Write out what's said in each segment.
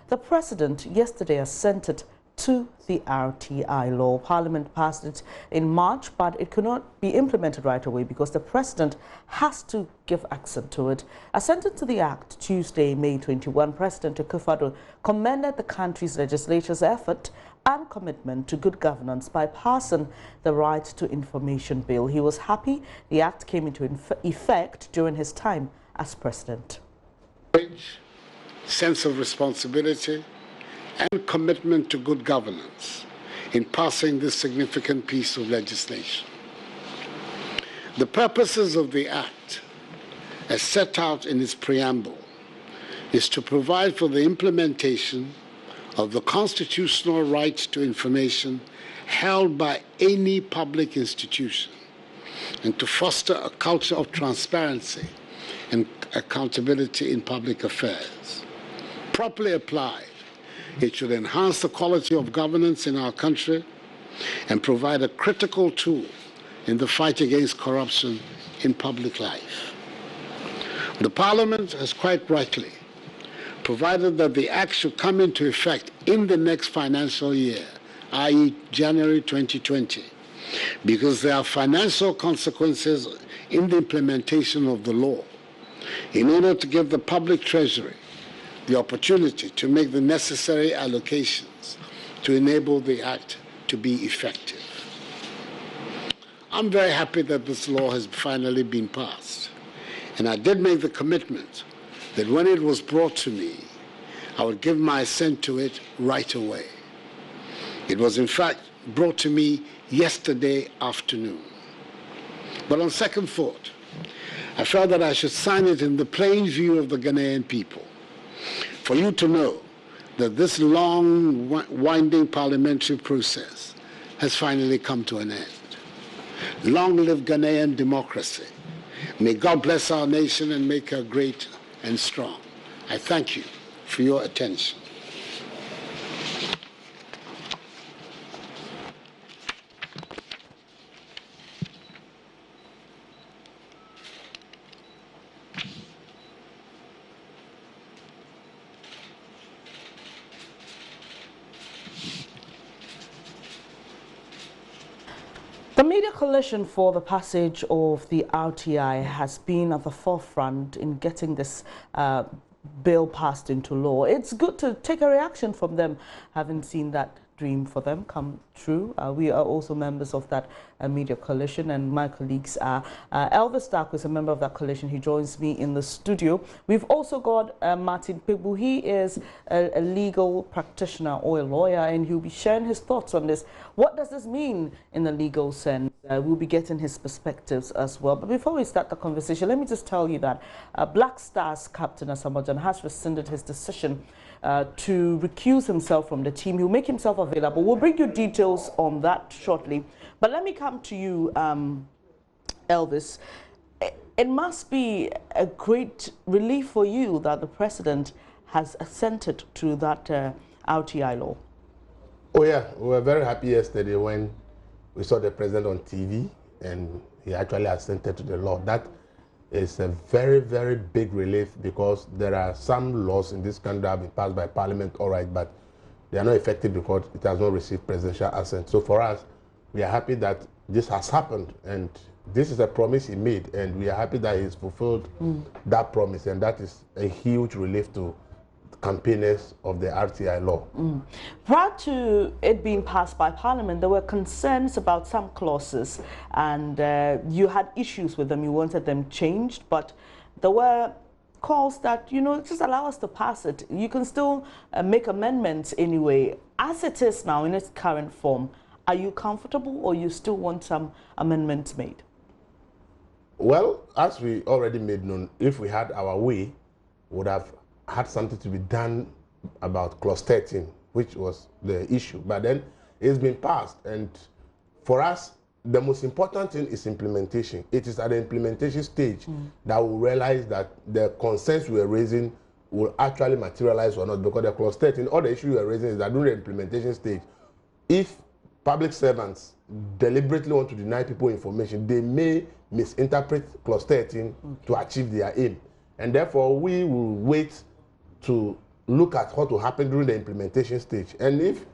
The President yesterday assented to the RTI law. Parliament passed it in March, but it could not be implemented right away because the President has to give assent to it. Assenting to the Act Tuesday, May 21, President Akufo-Addo commended the country's legislature's effort and commitment to good governance by passing the Right to Information Bill. He was happy the Act came into effect during his time as President. Sense of responsibility and commitment to good governance in passing this significant piece of legislation. The purposes of the Act, as set out in its preamble, is to provide for the implementation of the constitutional right to information held by any public institution and to foster a culture of transparency and accountability in public affairs. Properly applied, it should enhance the quality of governance in our country and provide a critical tool in the fight against corruption in public life. The Parliament has quite rightly provided that the Act should come into effect in the next financial year, i.e. January 2020, because there are financial consequences in the implementation of the law in order to give the public treasury the opportunity to make the necessary allocations to enable the Act to be effective. I'm very happy that this law has finally been passed, and I did make the commitment that when it was brought to me, I would give my assent to it right away. It was in fact brought to me yesterday afternoon. But on second thought, I felt that I should sign it in the plain view of the Ghanaian people, for you to know that this long, winding parliamentary process has finally come to an end. Long live Ghanaian democracy. May God bless our nation and make her great and strong. I thank you for your attention. The Media Coalition for the passage of the RTI has been at the forefront in getting this bill passed into law. It's good to take a reaction from them, having seen that dream for them come true. We are also members of that media coalition, and my colleagues are. Elvis Darko is a member of that coalition. He joins me in the studio. We've also got Martin Pigbu. He is a legal practitioner or a lawyer, and he'll be sharing his thoughts on this. What does this mean in the legal sense? We'll be getting his perspectives as well. But before we start the conversation, let me just tell you that Black Stars captain Asamoah has rescinded his decision to recuse himself from the team. He'll make himself available. We'll bring you details on that shortly. But let me come to you, Elvis. It must be a great relief for you that the President has assented to that RTI law. Oh yeah, we were very happy yesterday when we saw the President on TV and he actually assented to the law. That is a very, very big relief, because there are some laws in this country that have been passed by Parliament, all right, but they are not effective because it has not received presidential assent. So for us, we are happy that this has happened, and this is a promise he made, and we are happy that he's fulfilled that promise, and that is a huge relief to campaigners of the RTI law. Prior to it being passed by Parliament, there were concerns about some clauses, and you had issues with them. You wanted them changed, but there were calls that, you know, just allow us to pass it. You can still make amendments anyway. As it is now in its current form, are you comfortable, or you still want some amendments made? Well, as we already made known, if we had our way, we would have had something to be done about clause 13, which was the issue. But then it's been passed, and for us, the most important thing is implementation. It is at the implementation stage that we realize that the concerns we are raising will actually materialize or not, because the clause 13, all the issue we are raising is that during the implementation stage, if public servants deliberately want to deny people information, they may misinterpret clause 13 to achieve their aim. And therefore, we will wait to look at what will happen during the implementation stage. And if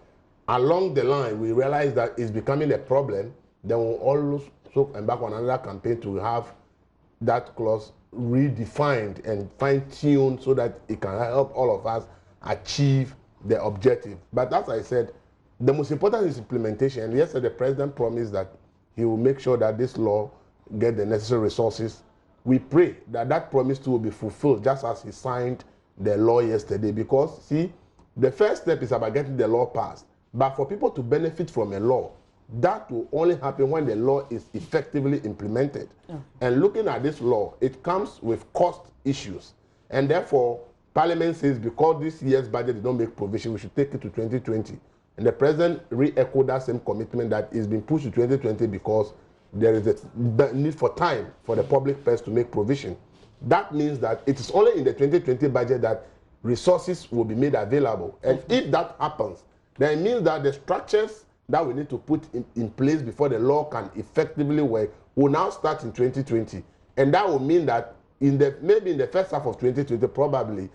along the line we realize that it's becoming a problem, then we'll also embark on another campaign to have that clause redefined and fine-tuned so that it can help all of us achieve the objective. But as I said, the most important is implementation. And yesterday, the president promised that he will make sure that this law get the necessary resources. We pray that that promise too will be fulfilled, just as he signed the law yesterday. Because, see, the first step is about getting the law passed. But for people to benefit from a law, that will only happen when the law is effectively implemented. Yeah. And looking at this law, it comes with cost issues. And therefore, Parliament says because this year's budget did not make provision, we should take it to 2020. And the president re-echoed that same commitment that is being pushed to 2020 because there is a need for time for the public purse to make provision. That means that it is only in the 2020 budget that resources will be made available. And if that happens, then it means that the structures that we need to put in place before the law can effectively work will now start in 2020. And that will mean that maybe in the first half of 2020, probably,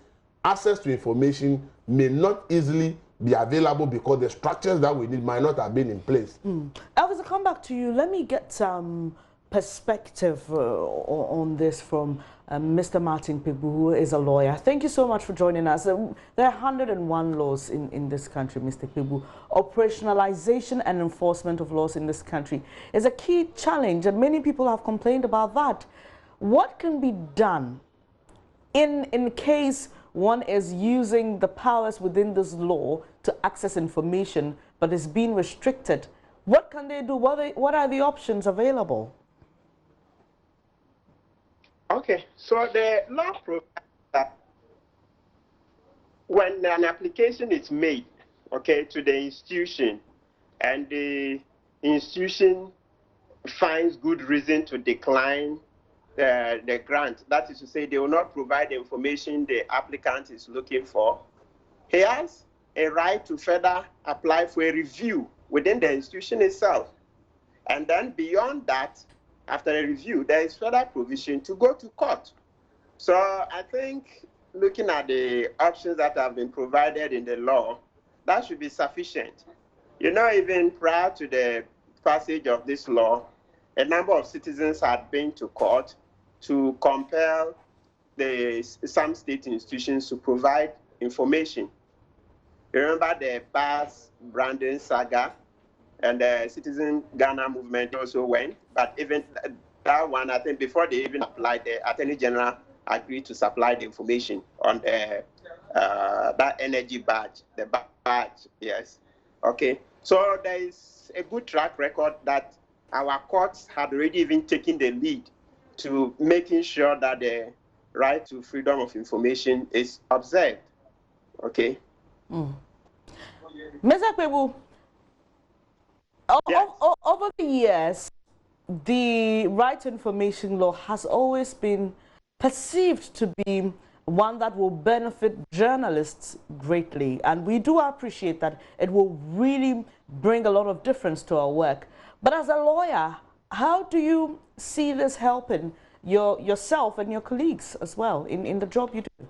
access to information may not easily be available because the structures that we need might not have been in place. Elvis, I'll come back to you. Let me get some perspective on this from Mr. Martin Pigbu, who is a lawyer. Thank you so much for joining us. There are 101 laws in this country, Mr. Pigbu. Operationalization and enforcement of laws in this country is a key challenge, and many people have complained about that. What can be done in case one is using the powers within this law to access information but is being restricted? What can they do? What are the options available? Okay, so the law provides that when an application is made, okay, to the institution, and the institution finds good reason to decline the grant, that is to say they will not provide the information the applicant is looking for, he has a right to further apply for a review within the institution itself. And then beyond that, after a review, there is further provision to go to court. So I think looking at the options that have been provided in the law, that should be sufficient. You know, even prior to the passage of this law, a number of citizens had been to court to compel some state institutions to provide information. You remember the bus branding saga, and the Citizen Ghana movement also went, but even that one, I think before they even applied, the Attorney General agreed to supply the information on the that energy badge, the badge, yes. Okay, so there is a good track record that our courts had already even taken the lead to making sure that the right to freedom of information is observed. Okay. Mr. Pebu, yes. Over the years, the right to information law has always been perceived to be one that will benefit journalists greatly, and we do appreciate that it will really bring a lot of difference to our work. But as a lawyer, how do you see this helping yourself and your colleagues as well in the job you do?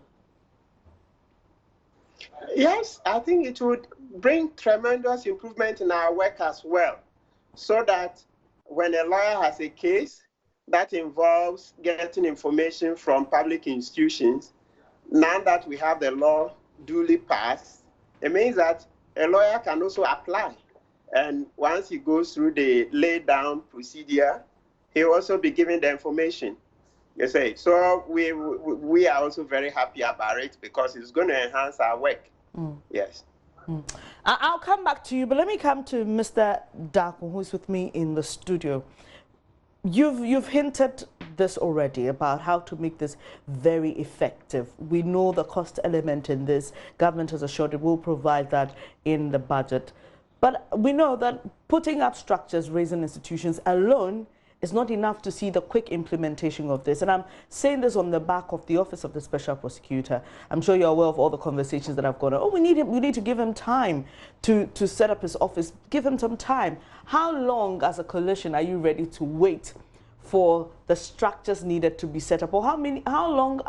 Yes, I think it would bring tremendous improvement in our work as well, so that when a lawyer has a case that involves getting information from public institutions, now that we have the law duly passed, it means that a lawyer can also apply. And once he goes through the lay down procedure, he'll also be given the information. You say, so we are also very happy about it because it's going to enhance our work. Yes. I'll come back to you, but let me come to Mr. Darko, who's with me in the studio. You've hinted this already about how to make this very effective. We know the cost element in this. Government has assured it will provide that in the budget. But we know that putting up structures, raising institutions alone is not enough to see the quick implementation of this. And I'm saying this on the back of the Office of the Special Prosecutor. I'm sure you're aware of all the conversations that have gone on. Oh, we need to give him time to set up his office. Give him some time. How long as a coalition are you ready to wait for the structures needed to be set up? Or how long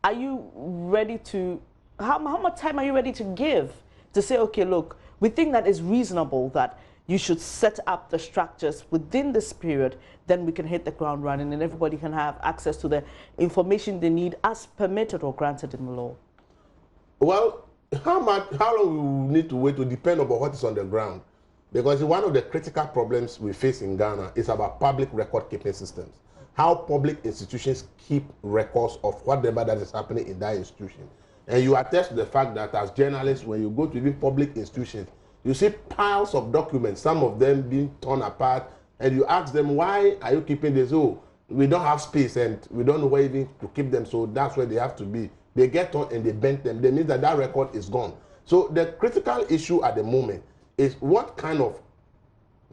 are you ready to how much time are you ready to give to say, okay, look, we think that is reasonable that you should set up the structures within this period, then we can hit the ground running and everybody can have access to the information they need as permitted or granted in the law? Well, how long we need to wait will depend on what is on the ground. Because one of the critical problems we face in Ghana is about public record keeping systems. How public institutions keep records of whatever that is happening in that institution. And you attest to the fact that as journalists, when you go to even public institutions, you see piles of documents, some of them being torn apart, and you ask them, why are you keeping this? Oh, we don't have space and we don't know where even to keep them, so that's where they have to be. They get torn and they bend them. That means that that record is gone. So the critical issue at the moment is what kind of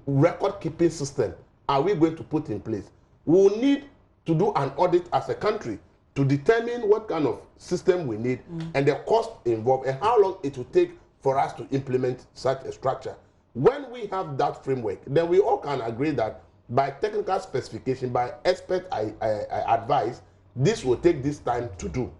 record keeping system are we going to put in place? We will need to do an audit as a country to determine what kind of system we need and the cost involved and how long it will take for us to implement such a structure. When we have that framework, then we all can agree that by technical specification, by expert advice, this will take this time to do.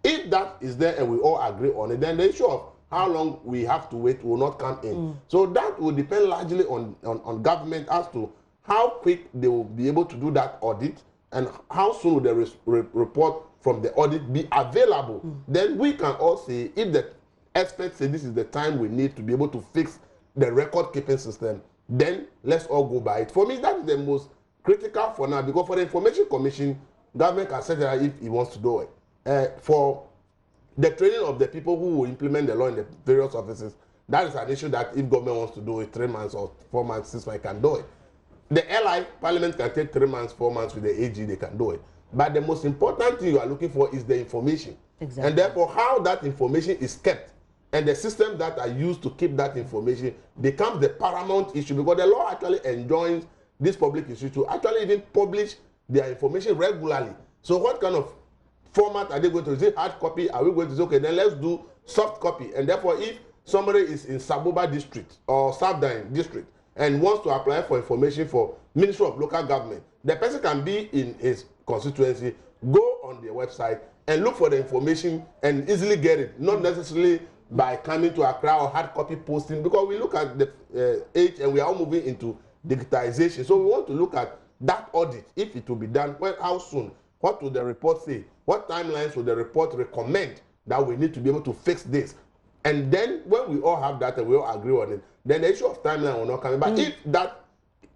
If that is there and we all agree on it, then the issue of how long we have to wait will not come in. So that will depend largely on government as to how quick they will be able to do that audit and how soon will the report from the audit be available. Then we can all say, if the experts say this is the time we need to be able to fix the record keeping system, then let's all go by it. For me, that is the most critical for now, because for the Information Commission, government can set it out if he wants to do it. For the training of the people who will implement the law in the various offices, that is an issue that if government wants to do it 3 months or 4 months, 6 months, can do it. The LI, Parliament can take 3 months, 4 months with the AG, they can do it. But the most important thing you are looking for is the information. Exactly. And therefore, how that information is kept and the systems that are used to keep that information becomes the paramount issue, because the law actually enjoins this public institute to actually even publish their information regularly. So what kind of format are they going to use? Is it hard copy? Are we going to say, okay, then let's do soft copy? And therefore, if somebody is in Saboba district or Southern district and wants to apply for information for Ministry of Local Government, the person can be in his constituency, go on their website and look for the information and easily get it, not necessarily by coming to Accra or hard copy posting, because we look at the age and we are all moving into digitization. So we want to look at that audit, if it will be done, when, how soon, what will the report say, what timelines will the report recommend that we need to be able to fix this. And then when we all have that and we all agree on it, then the issue of timeline will not come in. But if that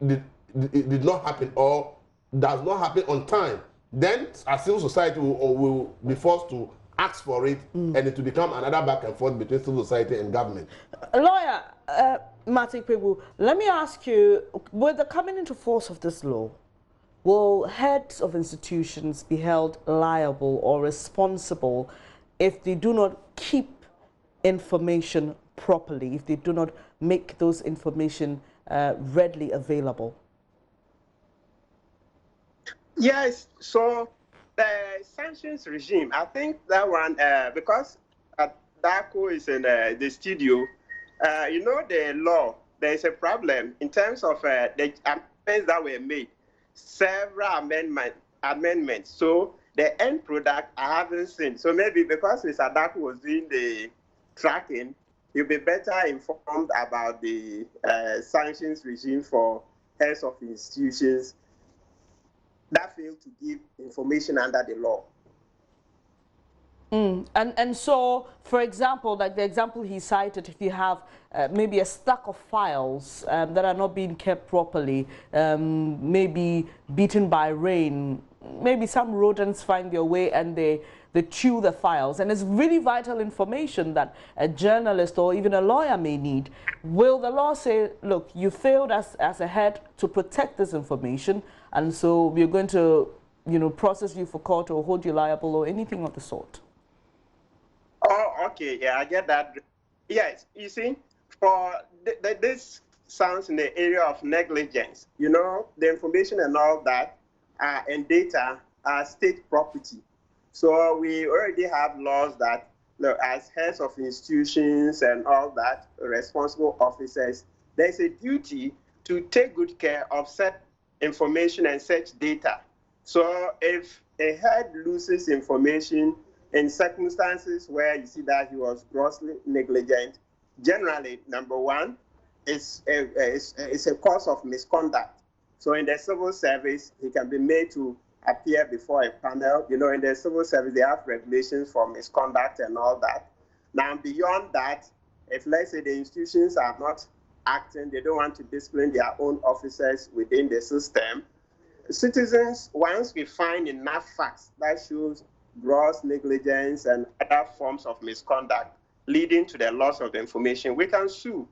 did not happen or does not happen on time, then a civil society will be forced to ask for it, and it will become another back and forth between civil society and government. Lawyer Martin Kpebu, let me ask you, with the coming into force of this law, will heads of institutions be held liable or responsible if they do not keep information properly, if they do not make those information readily available? Yes, so the sanctions regime, I think that one, because Darko is in the studio, you know, the law, there is a problem in terms of the amendments that were made, several amendments. So the end product I haven't seen. So maybe because Mr. Darko was doing the tracking, you'll be better informed about the sanctions regime for heads of institutions that failed to give information under the law. And so, for example, like the example he cited, if you have maybe a stack of files that are not being kept properly, maybe beaten by rain, maybe some rodents find their way and they chew the files, and it's really vital information that a journalist or even a lawyer may need. Will the law say, look, you failed as a head to protect this information, and so we're going to, you know, process you for court or hold you liable or anything of the sort? Oh, okay, yeah, I get that. Yes, you see, for this sounds in the area of negligence. You know, the information and all that and data are state property. So we already have laws that, look, as heads of institutions and all that, responsible officers, there's a duty to take good care of such information and such data. So if a head loses information In circumstances where you see that he was grossly negligent, generally, number one, it's a cause of misconduct. So in the civil service, he can be made to appear before a panel. You know, in the civil service, they have regulations for misconduct and all that. Now, beyond that, if let's say the institutions are not acting, they don't want to discipline their own officers within the system, citizens, once we find enough facts that shows gross negligence and other forms of misconduct leading to the loss of the information, we can sue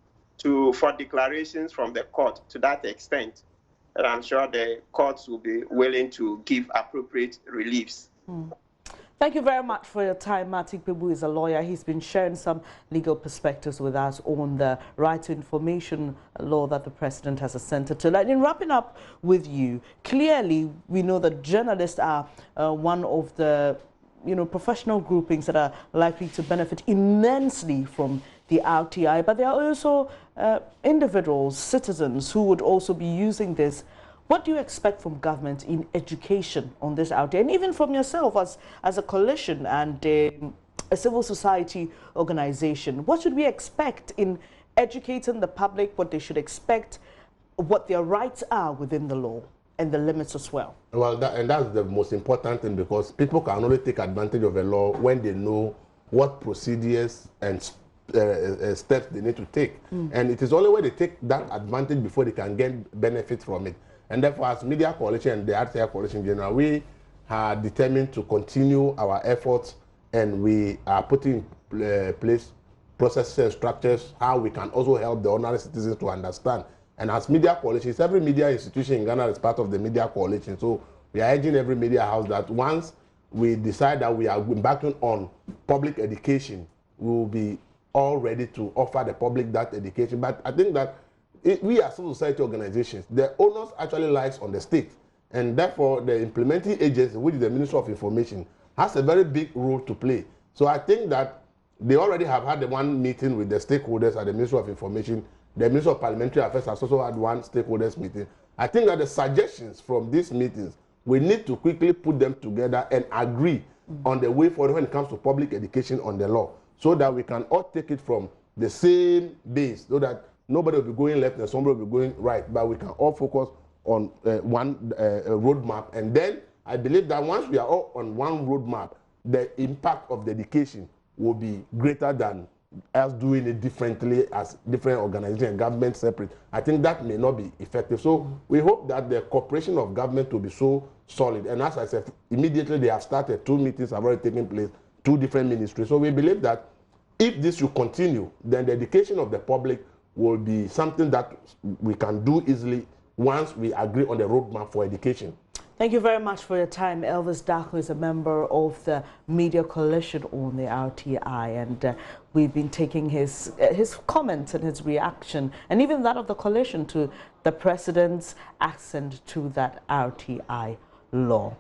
for declarations from the court to that extent. And I'm sure the courts will be willing to give appropriate reliefs. Thank you very much for your time. Martin Pebu is a lawyer. He's been sharing some legal perspectives with us on the right to information law that the president has assented to. And in wrapping up with you, clearly we know that journalists are one of the professional groupings that are likely to benefit immensely from the RTI, but there are also individuals, citizens who would also be using this. What do you expect from government in education on this RTI, and even from yourself as a coalition and a civil society organization? What should we expect in educating the public, what they should expect, what their rights are within the law and the limits as well? Well, that's the most important thing, because people can only take advantage of a law when they know what procedures and steps they need to take. And it is only when they take that advantage before they can get benefit from it. And therefore, as Media Coalition and the RTI Coalition in general, we are determined to continue our efforts, and we are putting in place processes and structures how we can also help the ordinary citizens to understand. And as Media Coalition, every media institution in Ghana is part of the Media Coalition. So we are urging every media house that once we decide that we are embarking on public education, we will be all ready to offer the public that education. But I think that we as civil society organizations, the onus actually lies on the state. And therefore, the implementing agency, which is the Ministry of Information, has a very big role to play. So I think that they already have had one meeting with the stakeholders at the Ministry of Information. The Ministry of Parliamentary Affairs has also had one stakeholders meeting. I think that the suggestions from these meetings, we need to quickly put them together and agree on the way forward when it comes to public education on the law, so that we can all take it from the same base, so that nobody will be going left and somebody will be going right, but we can all focus on one roadmap. And then I believe that once we are all on one roadmap, the impact of the education will be greater than us doing it differently as different organizations and government separate. I think that may not be effective. So we hope that the cooperation of government will be so solid. And as I said, immediately they have started. 2 meetings have already taken place, 2 different ministries. So we believe that if this should continue, then the education of the public will be something that we can do easily once we agree on the roadmap for education. Thank you very much for your time. Elvis Darko is a member of the Media Coalition on the RTI, and we've been taking his comments and his reaction, and even that of the coalition, to the president's assent to that RTI law.